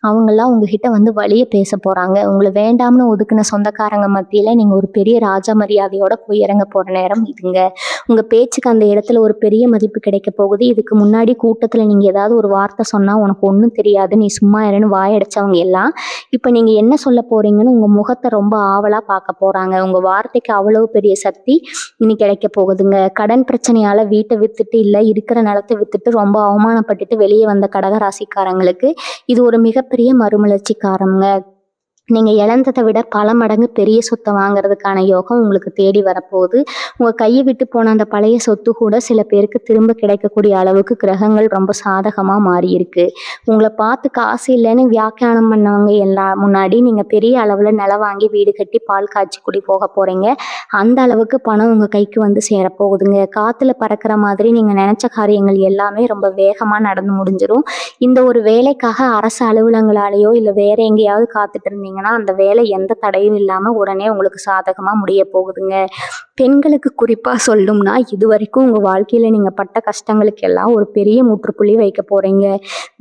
அவங்கெல்லாம் உங்ககிட்ட வந்து வழிய பேச போறாங்க. உங்களை வேண்டாம்னு ஒதுக்குன சொந்தக்காரங்க மத்தியில நீங்க ஒரு பெரிய ராஜா மரியாதையோட போய் இறங்க போற நேரம் இதுங்க. உங்க பேச்சுக்கு அந்த இடத்துல ஒரு பெரிய மதிப்பு கிடைக்க போகுது. இதுக்கு முன்னாடி கூட்டத்துல நீங்க ஏதாவது ஒரு வார்த்தை சொன்னா உனக்கு ஒன்றும் தெரியாது நீ சும்மா இருன்னு வாயடிச்சவங்க எல்லாம் இப்ப நீங்க என்ன சொல்ல போறீங்கன்னு உங்க முகத்தை ரொம்ப ஆவலா பார்க்க போறாங்க. உங்க வார்த்தைக்கு அவ்வளவு பெரிய சக்தி இனி கிடைக்க போகுதுங்க. கடன் பிரச்சனையால வீட்டை வித்துட்டு இல்ல இருக்கிற நிலத்தை வித்துட்டு ரொம்ப அவமானப்பட்டுட்டு வெளியே வந்த கடகராசிக்காரங்களுக்கு இது ஒரு மிகப்பெரிய மறுமலர்ச்சி காரங்க. நீங்க இழந்ததை விட பல மடங்கு பெரிய சொத்தை வாங்குறதுக்கான யோகம் உங்களுக்கு தேடி வரப்போகுது. உங்க கையை விட்டு போன அந்த பழைய சொத்து கூட சில பேருக்கு திரும்ப கிடைக்கக்கூடிய அளவுக்கு கிரகங்கள் ரொம்ப சாதகமா மாறி இருக்கு. உங்களை பார்த்து காசு இல்லைன்னு வியாக்கியானம் பண்ணவங்க எல்லாம் முன்னாடி நீங்க பெரிய அளவுல நிலம் வாங்கி வீடு கட்டி பால் காய்ச்சி குடி போக போறீங்க. அந்த அளவுக்கு பணம் உங்க கைக்கு வந்து சேரப்போகுதுங்க. காத்துல பறக்கிற மாதிரி நீங்க நினைச்ச காரியங்கள் எல்லாமே ரொம்ப வேகமா நடந்து முடிஞ்சிடும். இந்த ஒரு வேலைக்காக அரசு அலுவலகங்களாலேயோ இல்ல வேற எங்கேயாவது காத்துட்டு இருந்தீங்க பார்த்தீங்கன்னா அந்த வேலை எந்த தடையும் இல்லாமல் உடனே உங்களுக்கு சாதகமாக முடிய போகுதுங்க. பெண்களுக்கு குறிப்பாக சொல்லணும்னா இது வரைக்கும் உங்கள் வாழ்க்கையில் நீங்கள் பட்ட கஷ்டங்களுக்கெல்லாம் ஒரு பெரிய முற்றுப்புள்ளி வைக்க போகிறீங்க.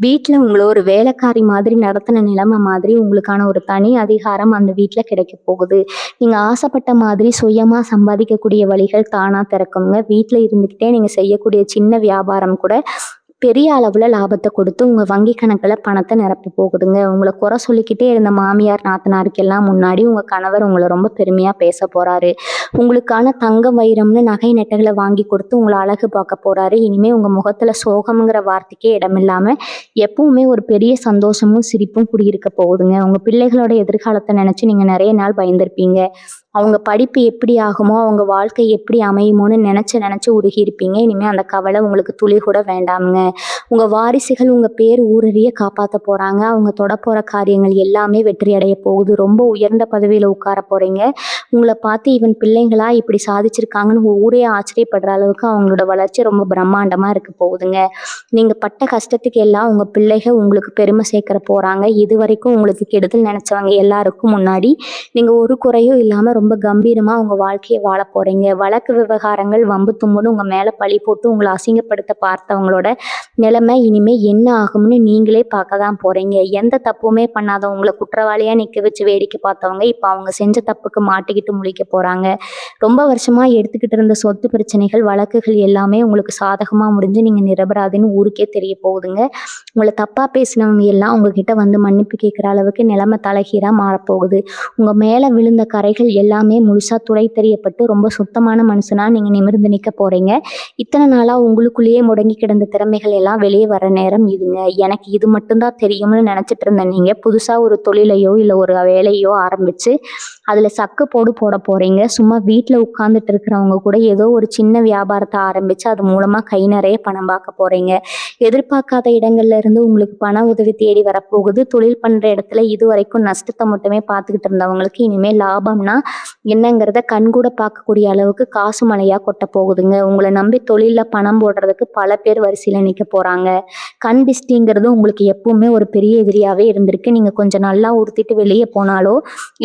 வீட்டில் உங்களை ஒரு வேலைக்காரி மாதிரி நடத்தின நிலைமை மாதிரி உங்களுக்கான ஒரு தனி அதிகாரம் அந்த வீட்டில் கிடைக்க போகுது. நீங்கள் ஆசைப்பட்ட மாதிரி சுயமாக சம்பாதிக்கக்கூடிய வழிகள் தானாக திறக்குங்க. வீட்டில் இருந்துக்கிட்டே நீங்கள் செய்யக்கூடிய சின்ன வியாபாரம் கூட பெரிய அளவில் லாபத்தை கொடுத்து உங்கள் வங்கி கணக்கில் பணத்தை நிரப்ப போகுதுங்க. உங்களை குறை சொல்லிக்கிட்டே இருந்த மாமியார் நாத்தனாருக்கெல்லாம் முன்னாடி உங்கள் கணவர் உங்களை ரொம்ப பெருமையாக பேச போகிறாரு. உங்களுக்கான தங்கம் வைரம்னு நகை நெட்டைகளை வாங்கி கொடுத்து உங்களை அழகு பார்க்க போகிறாரு. இனிமேல் உங்கள் முகத்தில் சோகம்ங்கிற வார்த்தைக்கே இடமில்லாமல் எப்பவுமே ஒரு பெரிய சந்தோஷமும் சிரிப்பும் குடியிருக்க போகுதுங்க. உங்கள் பிள்ளைகளோட எதிர்காலத்தை நினச்சி நீங்கள் நிறைய நாள் பயந்துருப்பீங்க. அவங்க படிப்பு எப்படி ஆகுமோ, அவங்க வாழ்க்கை எப்படி அமையுமோன்னு நினச்சி உருகியிருப்பீங்க. இனிமேல் அந்த கவலை உங்களுக்கு துளி கூட வேண்டாமுங்க. உங்கள் வாரிசுகள் உங்கள் பேர் ஊரறிய காப்பாற்ற போகிறாங்க. அவங்க தொட போகிற காரியங்கள் எல்லாமே வெற்றி அடைய போகுது. ரொம்ப உயர்ந்த பதவியில் உட்கார போகிறீங்க. உங்களை பார்த்து இவன் பிள்ளைங்களா இப்படி சாதிச்சிருக்காங்கன்னு ஊரே ஆச்சரியப்படுற அளவுக்கு அவங்களோட வளர்ச்சி ரொம்ப பிரம்மாண்டமாக இருக்க போகுதுங்க. நீங்கள் பட்ட கஷ்டத்துக்கு எல்லாம் உங்கள் பிள்ளைகள் உங்களுக்கு பெருமை சேர்க்கிற போகிறாங்க. இது வரைக்கும் உங்களுக்கு கெடுதல் நினச்சவங்க எல்லாருக்கும் முன்னாடி நீங்கள் ஒரு குறையும் இல்லாமல் ரொம்ப கம்பீரமாக உங்கள் வாழ்க்கையை வாழ போகிறீங்க. வழக்கு விவகாரங்கள் வம்பு தும்புன்னு உங்கள் மேலே பழி போட்டு உங்களை அசிங்கப்படுத்த பார்த்தவங்களோட நிலைமை இனிமேல் என்ன ஆகும்னு நீங்களே பார்க்க தான் போகிறீங்க. எந்த தப்புமே பண்ணாதவங்களை குற்றவாளியாக நிற்க வச்சு வேடிக்கை பார்த்தவங்க இப்போ அவங்க செஞ்ச தப்புக்கு மாட்டிக்கிட்டு முழிக்க போகிறாங்க. ரொம்ப வருஷமாக எடுத்துக்கிட்டு இருந்த சொத்து பிரச்சனைகள் வழக்குகள் எல்லாமே உங்களுக்கு சாதகமாக முடிஞ்சு நீங்கள் நிரபராதின்னு ஊருக்கே தெரிய போகுதுங்க. உங்களை தப்பாக பேசினவங்க எல்லாம் உங்ககிட்ட வந்து மன்னிப்பு கேட்குற அளவுக்கு நிலைமை தலைகீழாக மாறப்போகுது. உங்கள் மேலே விழுந்த கரைகள் எல்லாமே முழுசாக துடை தெரியப்பட்டு ரொம்ப சுத்தமான மனுஷனாக நீங்கள் நிமிர்ந்து நிற்க போகிறீங்க. இத்தனை நாளாக உங்களுக்குள்ளேயே முடங்கி கிடந்த திறமைகள் எல்லாம் வெளியே வர நேரம் இதுங்க. எனக்கு இது மட்டும்தான் தெரியும்னு நினச்சிட்டு இருந்த நீங்கள் புதுசாக ஒரு தொழிலையோ இல்லை ஒரு வேலையோ ஆரம்பித்து அதில் சக்கு போட போகிறீங்க. சும்மா வீட்டில் உட்காந்துட்டு இருக்கிறவங்க கூட ஏதோ ஒரு சின்ன வியாபாரத்தை ஆரம்பித்து அது மூலமாக கை நிறைய பணம் பார்க்க போகிறீங்க. எதிர்பார்க்காத இடங்கள்ல இருந்து உங்களுக்கு பண உதவி தேடி வரப்போகுது. தொழில் பண்ணுற இடத்துல இது வரைக்கும் நஷ்டத்தை மட்டுமே பார்த்துக்கிட்டு இருந்தவங்களுக்கு இனிமேல் லாபம்னா என்னங்கிறத கண்கூட பார்க்கக்கூடிய அளவுக்கு காசு மழையாக கொட்ட போகுதுங்க. உங்களை நம்பி தொழிலில் பணம் போடுறதுக்கு பல பேர் வரிசையில் நிற்க போகிறாங்க. கண் திஷ்டிங்கிறது உங்களுக்கு எப்பவுமே ஒரு பெரிய எதிரியாகவே இருந்திருக்கு. நீங்கள் கொஞ்சம் நல்லா உறுத்திட்டு வெளியே போனாலோ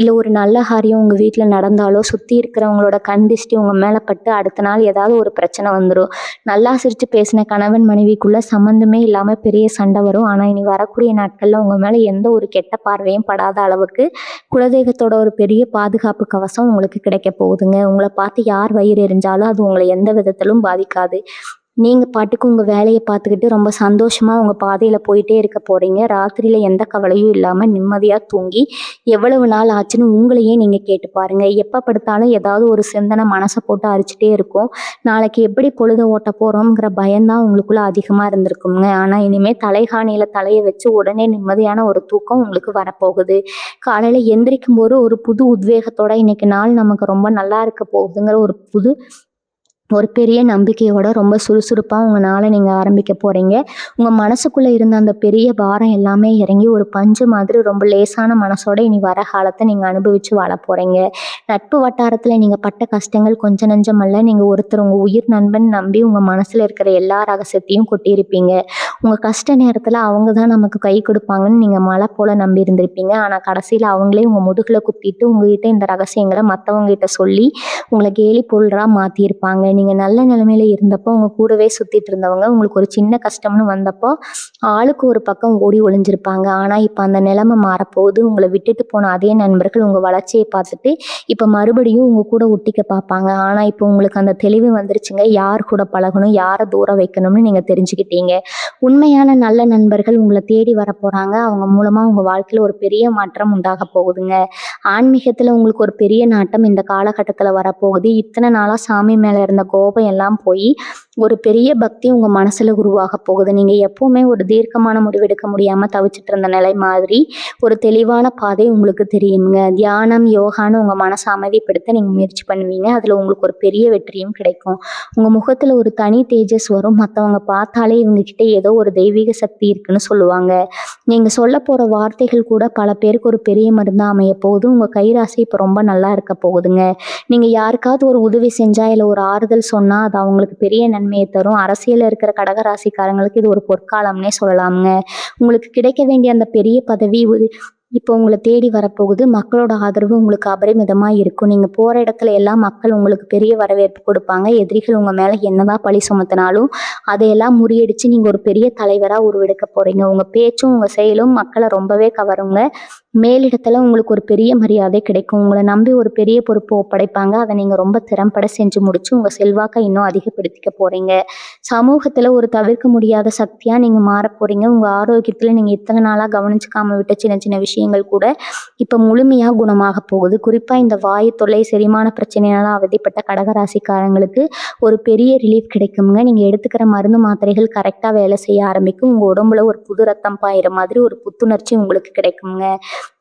இல்லை ஒரு நல்ல காரியம் உங்கள் வீட்டில் நடந்தாலோ சுற்றி இருக்கிறவங்களோட கண் திஷ்டி உங்கள் மேலே பட்டு அடுத்த நாள் ஏதாவது ஒரு பிரச்சனை வந்துடும். நல்லா சிரித்து பேசின கணவன் மனைவிக்குள்ளே சம்மந்தமே இல்லாமல் பெரிய சண்டை வரும். ஆனால் இனி வரக்கூடிய நாட்களில் உங்கள் மேலே எந்த ஒரு கெட்ட பார்வையும் படாத அளவுக்கு குலதெய்வத்தோட ஒரு பெரிய பாதுகாப்பு கவசம் உங்களுக்கு கிடைக்க போகுதுங்க. உங்களை பார்த்து யார் வயிறு எரிஞ்சாலும் அது உங்களை எந்த விதத்திலும் பாதிக்காது. நீங்கள் பாட்டுக்கு உங்கள் வேலையை பார்த்துக்கிட்டு ரொம்ப சந்தோஷமாக உங்கள் பாதையில் போயிட்டே இருக்க போகிறீங்க. ராத்திரியில் எந்த கவலையும் இல்லாமல் நிம்மதியாக தூங்கி எவ்வளவு நாள் ஆச்சுன்னு உங்களையே நீங்கள் கேட்டு பாருங்கள். எப்போ படுத்தாலும் ஏதாவது ஒரு சிந்தனை மனசை போட்டு அரிச்சிட்டே இருக்கும். நாளைக்கு எப்படி பொழுத ஓட்ட போகிறோங்கிற பயம்தான் உங்களுக்குள்ளே அதிகமாக இருந்திருக்குங்க. ஆனால் இனிமேல் தலைகாணியில் தலையை வச்சு உடனே நிம்மதியான ஒரு தூக்கம் உங்களுக்கு வரப்போகுது. காலையில் எந்திரிக்கும் போது ஒரு புது உத்வேகத்தோட இன்னைக்கு நாள் நமக்கு ரொம்ப நல்லா இருக்க போகுதுங்கிற ஒரு பெரிய நம்பிக்கையோட ரொம்ப சுறுசுறுப்பாக உங்கள் நாளை நீங்கள் ஆரம்பிக்க போகிறீங்க. உங்கள் மனசுக்குள்ளே இருந்த அந்த பெரிய பாரம் எல்லாமே இறங்கி ஒரு பஞ்சு மாதிரி ரொம்ப லேசான மனசோட இனி வர காலத்தை நீங்கள் அனுபவித்து வாழ போகிறீங்க. நட்பு வட்டாரத்தில் நீங்கள் பட்ட கஷ்டங்கள் கொஞ்சம் நஞ்சமல்ல. நீங்கள் ஒருத்தர் உங்கள் உயிர் நண்பன் நம்பி உங்கள் மனசில் இருக்கிற எல்லா ரகசியத்தையும் கொட்டியிருப்பீங்க. உங்கள் கஷ்ட நேரத்தில் அவங்க தான் நமக்கு கை கொடுப்பாங்கன்னு நீங்கள் மழை போல் நம்பி இருந்திருப்பீங்க. ஆனால் கடைசியில் அவங்களே உங்கள் முதுகில் குத்திட்டு உங்ககிட்ட இந்த ரகசியங்களை மற்றவங்ககிட்ட சொல்லி உங்களை கேலி பொருளாக மாற்றியிருப்பாங்க. நீங்கள் நல்ல நிலைமையில இருந்தப்போ உங்கள் கூடவே சுற்றிட்டு இருந்தவங்க உங்களுக்கு ஒரு சின்ன கஷ்டம்னு வந்தப்போ ஆளுக்கு ஒரு பக்கம் ஓடி ஒளிஞ்சிருப்பாங்க. ஆனால் இப்போ அந்த நிலைமை மாறப்போகுது. உங்களை விட்டுட்டு போன அதே நண்பர்கள் உங்கள் வளர்ச்சியை பார்த்துட்டு இப்போ மறுபடியும் உங்கள் கூட ஒட்டிக்க பார்ப்பாங்க. ஆனால் இப்போ உங்களுக்கு அந்த தெளிவு வந்துருச்சுங்க. யார் கூட பழகணும், யாரை தூரம் வைக்கணும்னு நீங்கள் தெரிஞ்சுக்கிட்டீங்க. உண்மையான நல்ல நண்பர்கள் உங்களை தேடி வர போகிறாங்க. அவங்க மூலமாக உங்கள் வாழ்க்கையில் ஒரு பெரிய மாற்றம் உண்டாக போகுதுங்க. ஆன்மீகத்தில் உங்களுக்கு ஒரு பெரிய நாட்டம் இந்த காலகட்டத்தில் வரப்போகுது. இத்தனை நாளாக சாமி மேலே இருந்த கோபம் எல்லாம் போய் ஒரு பெரிய பக்தி உங்கள் மனசில் உருவாக போகுது. நீங்கள் எப்போவுமே ஒரு தீர்க்கமான முடிவெடுக்க முடியாமல் தவிச்சிட்டு இருந்த நிலை மாதிரி ஒரு தெளிவான பாதை உங்களுக்கு தெரியுங்க. தியானம் யோகான்னு உங்கள் மனசை அமைதிப்படுத்த நீங்கள் முயற்சி பண்ணுவீங்க. அதில் உங்களுக்கு ஒரு பெரிய வெற்றியும் கிடைக்கும். உங்கள் முகத்தில் ஒரு தனி தேஜஸ் வரும். மற்றவங்க பார்த்தாலே இவங்ககிட்ட ஏதோ ஒரு தெய்வீக சக்தி இருக்குன்னு சொல்லுவாங்க. நீங்கள் சொல்ல போகிற வார்த்தைகள் கூட பல பேருக்கு ஒரு பெரிய மருந்தாக அமைய போகுது. உங்கள் கைராசி இப்போ ரொம்ப நல்லா இருக்க போகுதுங்க. நீங்கள் யாருக்காவது ஒரு உதவி செஞ்சால் இல்லை ஒரு ஆறுதல் சொன்னால் அது அவங்களுக்கு பெரிய நன்மையை தரும். அரசியலில் இருக்கிற கடகராசிக்காரங்களுக்கு இது ஒரு பொற்காலம்னே சொல்லலாமுங்க. உங்களுக்கு கிடைக்க வேண்டிய அந்த பெரிய பதவி இப்போ உங்கள தேடி வரப்போகுது. மக்களோட ஆதரவு உங்களுக்கு அபரிமிதமா இருக்கும். நீங்க போற இடத்துல எல்லாம் மக்கள் உங்களுக்கு பெரிய வரவேற்பு கொடுப்பாங்க. எதிரிகள் உங்க மேல என்னதான் பழி சுமத்தினாலும், அதையெல்லாம் முறியடிச்சு நீங்க ஒரு பெரிய தலைவரா உருவெடுக்க போறீங்க. உங்க பேச்சும், உங்க செயலும் மக்கள ரொம்பவே கவருங்க. மேலிடத்துல உங்களுக்கு ஒரு பெரிய மரியாதை கிடைக்கும். உங்கள நம்பி ஒரு பெரிய பொறுப்பு ஒப்படைப்பாங்க. அத நீங்க ரொம்ப திறம்பட செஞ்சு முடிச்சு, உங்க செல்வாக்க இன்னும் அதிகப்படுத்திக்க போறீங்க. சமூகத்துல ஒரு தவிர்க்க முடியாத சக்தியா நீங்க மாறப் போறீங்க. உங்க ஆரோக்கியத்துல நீங்க இத்தன நாளா கவனிச்சுக்காம விட்ட சின்ன சின்ன விஷயங்கள் கூட இப்ப முழுமையா குணமாகப் போகுது. குறிப்பா இந்த வாயு தொல்லை, செரிமான பிரச்சனையால அவதிப்பட்ட கடகராசிக்காரங்களுக்கு ஒரு பெரிய ரிலீஃப் கிடைக்குங்க. நீங்க எடுத்துக்கிற மருந்து, மாத்திரைகள் கரெக்ட்டா வேலை செய்ய ஆரம்பிக்கும். உங்க உடம்புல ஒரு புது ரத்தம் பாயிற மாதிரி ஒரு புத்துணர்ச்சி உங்களுக்கு கிடைக்குங்க.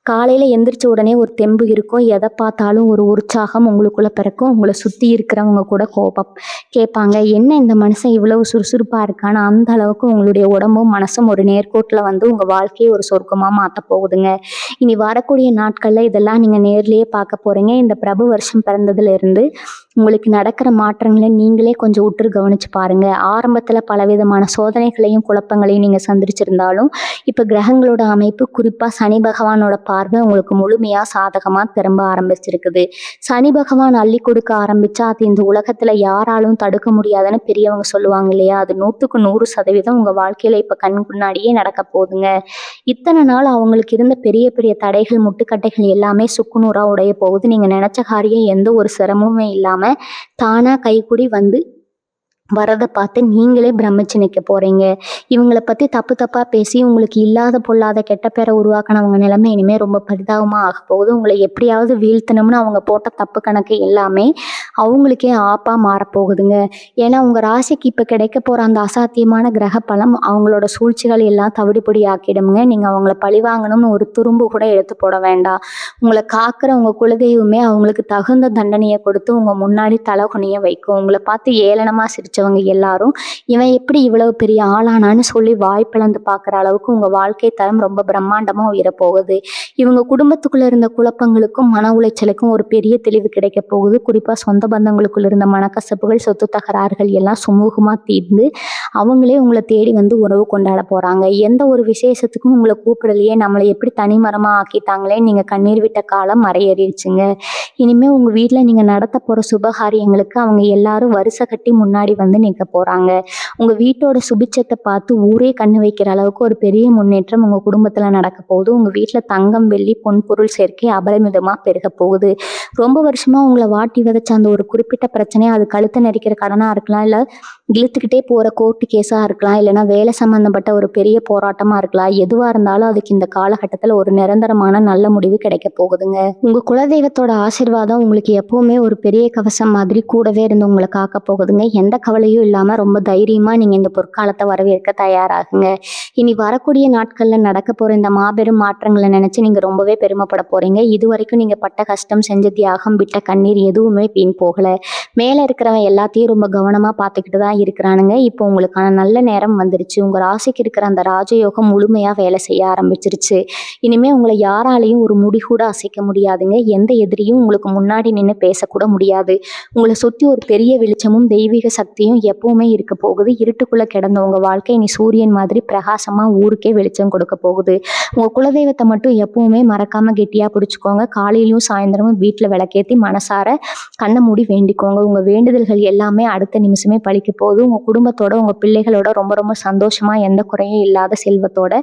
காலையில எந்திரிச்ச உடனே ஒரு தெம்பு இருக்கும். எத பார்த்தாலும் ஒரு உற்சாகம் உங்களுக்குள்ள பிறக்கும். உங்கள சுத்தி இருக்கிறவங்க கூட கோபம் கேட்பாங்க. என்ன இந்த மனுஷன் இவ்வளவு சுறுசுறுப்பா இருக்கான்னு. அந்த அளவுக்கு உங்களுடைய உடம்பும், மனசும் ஒரு நேர்கோட்டுல வந்து உங்க வாழ்க்கையை ஒரு சொர்க்கமா மாத்தப் போகுதுங்க. இனி வரக்கூடிய நாட்கள்ல இதெல்லாம் நீங்க நேர்லயே பார்க்க போறீங்க. இந்த பிரபு வருஷம் பிறந்ததுல இருந்து உங்களுக்கு நடக்கிற மாற்றங்களை நீங்களே கொஞ்சம் உற்று கவனிச்சு பாருங்க. ஆரம்பத்துல பலவிதமான சோதனைகளையும் குழப்பங்களையும் நீங்க சந்திச்சிருந்தாலும் இப்ப கிரகங்களோட அமைப்பு, குறிப்பா சனி பகவானோட பார்வை உங்களுக்கு முழுமையா சாதகமா திரும்ப ஆரம்பிச்சிருக்குது. சனி பகவான் அள்ளி கொடுக்க ஆரம்பிச்சா அது இந்த உலகத்துல யாராலும் தடுக்க முடியாதுன்னு பெரியவங்க சொல்லுவாங்க இல்லையா? அது 100% உங்க வாழ்க்கையில இப்ப கண் முன்னாடியே நடக்க போகுதுங்க. இத்தனை நாள் அவங்களுக்கு இருந்த பெரிய பெரிய தடைகள், முட்டுக்கட்டைகள் எல்லாமே சுக்குநூறா உடைய போகுது. நீங்க நினைச்ச காரியம் எந்த ஒரு சிரமமுமே இல்லாம தானா கைகூடி வந்து வரத பார்த்து நீங்களே பிரமிச்சு நிற்க போறீங்க. இவங்கள பத்தி தப்பு தப்பா பேசி உங்களுக்கு இல்லாத பொல்லாத கெட்ட பேரை உருவாக்கினவங்க நிலைமை இனிமே ரொம்ப பரிதாபமா ஆக போகுது. உங்களை எப்படியாவது வீழ்த்தணும்னு அவங்க போட்ட தப்பு கணக்கு எல்லாமே அவங்களுக்கே ஆப்பா மாறப்போகுதுங்க. ஏன்னா உங்க ராசிக்கு இப்ப கிடைக்க போற அந்த அசாத்தியமான கிரக பலம் அவங்களோட சூழ்ச்சிகள் எல்லாம் தவிடுபொடி ஆக்கிடுமுங்க. நீங்க அவங்கள பழிவாங்கணும்னு ஒரு துரும்பு கூட எடுத்து போட வேண்டாம். உங்களை காக்கிற உங்க குலதெய்வமே அவங்களுக்கு தகுந்த தண்டனையை கொடுத்து உங்க முன்னாடி தலகுனிய வைக்கும். உங்களை பார்த்து ஏளனமா சிரிச்சவங்க எல்லாரும் இவன் எப்படி இவ்வளவு பெரிய ஆளானான்னு சொல்லி வாய் பிளந்து பார்க்குற அளவுக்கு உங்க வாழ்க்கை தரம் ரொம்ப பிரம்மாண்டமா உயரப்போகுது. இவங்க குடும்பத்துக்குள்ள இருந்த குழப்பங்களுக்கும் மன உளைச்சலுக்கும் ஒரு பெரிய தெளிவு கிடைக்க போகுது. குறிப்பா சொந்த பந்தங்களுக்குள்ள இருந்த மனக்கசப்புகள், சொத்து தகராறுகள் எல்லாம் சுமூகமா தீர்ந்து அவங்களே உங்களை தேடி வந்து உறவு கொண்டாட போறாங்க. எந்த ஒரு விசேஷத்துக்கும் உங்களை கூப்பிடலையே, நம்மளை எப்படி தனிமரமா ஆக்கிட்டாங்களே நீங்க கண்ணீர் விட்ட காலம் மறையேறிடுச்சுங்க. இனிமே உங்க வீட்டுல நீங்க நடத்த போற சுபகாரியங்களுக்கு அவங்க எல்லாரும் வரிசை கட்டி முன்னாடி வந்து நிற்க போறாங்க. உங்க வீட்டோட சுபிட்சத்தை பார்த்து ஊரே கண்ணு வைக்கிற அளவுக்கு ஒரு பெரிய முன்னேற்றம் உங்க குடும்பத்துல நடக்க போகுது. உங்க வீட்டுல தங்கம், வெள்ளி, பொன் பொருள் சேர்க்கை அபரிமிதமா பெருக போகுது. ரொம்ப வருஷமா உங்களை வாட்டி விதைச்ச அந்த ஒரு குறிப்பிட்ட பிரச்சனை, அது கழுத்தை நெரிக்கிற கடனா இருக்கலாம், இல்ல இழுத்துக்கிட்டே போற கோர்ட்டு கேஸா இருக்கலாம், இல்லைன்னா வேலை சம்பந்தப்பட்ட ஒரு பெரிய போராட்டமா இருக்கலாம். எதுவா இருந்தாலும் அதுக்கு இந்த காலகட்டத்துல ஒரு நிரந்தரமான நல்ல முடிவு கிடைக்க போகுதுங்க. உங்க குலதெய்வத்தோட ஆசீர்வாதம் உங்களுக்கு எப்பவுமே ஒரு பெரிய கவசம் மாதிரி கூடவே இருந்து உங்களை காக்க போகுதுங்க. எந்த கவலையும் இல்லாம ரொம்ப தைரியமா நீங்க இந்த பொற்காலத்தை வரவேற்க தயாராகுங்க. இனி வரக்கூடிய நாட்கள்ல நடக்க போற இந்த மாபெரும் மாற்றங்களை நினைச்சு நீங்க ரொம்பவே பெருமைப்பட போறீங்க. இது வரைக்கும் நீங்க பட்ட கஷ்டம், செஞ்ச தியாகம், விட்ட கண்ணீர் எதுவுமே வீண் போகல. மேல இருக்கிறவன் எல்லாத்தையும் ரொம்ப கவனமா பார்த்துக்கிட்டு தான் இருக்கிறானுங்க. இப்போ உங்களுக்கான நல்ல நேரம் வந்துருச்சு. உங்க ராசிக்கு இருக்கிற அந்த ராஜயோகம் முழுமையா வேலை செய்ய ஆரம்பிச்சிருச்சு. இனிமே உங்களை யாராலையும் ஒரு முடி கூட அசைக்க முடியாதுங்க. எந்த எதிரியும் உங்களுக்கு முன்னாடி நின்று பேசக்கூட முடியாது. உங்களை சுற்றி ஒரு பெரிய வெளிச்சமும் தெய்வீக சக்தியும் எப்பவுமே இருக்க போகுது. இருட்டுக்குள்ள கிடந்த உங்க வாழ்க்கை இனி சூரியன் மாதிரி பிரகாசமா ஊருக்கே வெளிச்சம் கொடுக்க போகுது. உங்க குலதெய்வத்தை மட்டும் எப்பவுமே மறக்காம கெட்டியா பிடிச்சுக்கோங்க. காலையிலயும் சாயந்தரமும் வீட்டுல விளக்கேத்தி மனசார கண்ணை மூடி வேண்டிக்கோங்க. உங்க வேண்டுதல்கள் எல்லாமே அடுத்த நிமிஷமே பழிக்க போகுது. உங்க குடும்பத்தோட, உங்க பிள்ளைகளோட ரொம்ப ரொம்ப சந்தோஷமா எந்த குறையும் இல்லாத செல்வத்தோட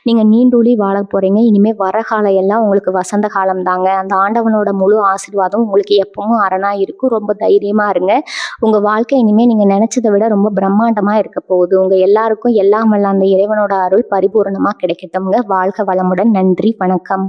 நீங்க நீண்டூழி வாழ போறீங்க. இனிமே வர காலம் எல்லாம் உங்களுக்கு வசந்த காலம் தாங்க. அந்த ஆண்டவனோட முழு ஆசீர்வாதம் உங்களுக்கு எப்பவும் அரணா இருக்கும். ரொம்ப தைரியமா இருங்க. உங்க வாழ்க்கை இனிமே நீங்க நினைச்சதை விட ரொம்ப பிரம்மாண்டமா இருக்க போகுது. உங்க எல்லாருக்கும் எல்லாம் வல்ல அந்த இறைவனோட அருள் பரிபூரணமா கிடைக்கட்டும்ங்க. வாழ்க வளமுடன். நன்றி, வணக்கம்.